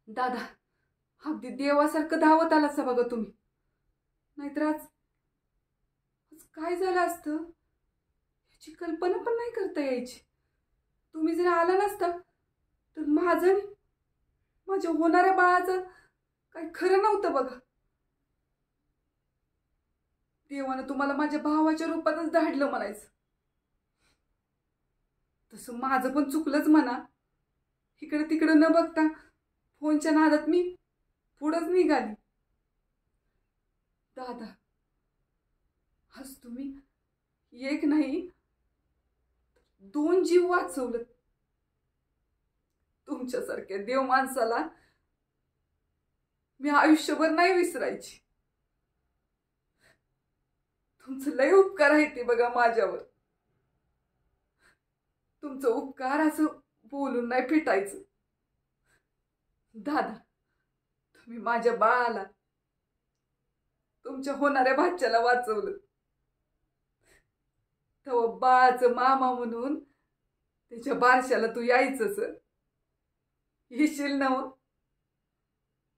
दादा, अगदी देवासारखं धावत आलासा बघा तुम्ही. नाहीतर आज आज काय झालं असतं याची कल्पना पण नाही करता यायची. तुम्ही जर आला नसता तर माझं आणि माझ्या होणाऱ्या बाळाचं काही खरं नव्हतं बघा. देवानं तुम्हाला माझ्या भावाच्या रूपातच धाडलं म्हणायचं. तसं माझं पण चुकलंच म्हणा. इकडे तिकडे न बघता फोनच्या नादात मी पुढंच निघाली. दादा, आज तुम्ही एक नाही दोन जीव वाचवलं. तुमच्यासारख्या देव माणसाला मी आयुष्यभर नाही विसरायची. तुमचं लय उपकार आहे ते बघा माझ्यावर. तुमचं उपकार असं बोलून नाही फिटायचं. दादा, तुम्ही माझ्या बाळाला, तुमच्या होणाऱ्या भाच्याला वाचवलं. तेव्हा बाळाचं मामा म्हणून त्याच्या बारशाला तू यायचंच. येशील ना?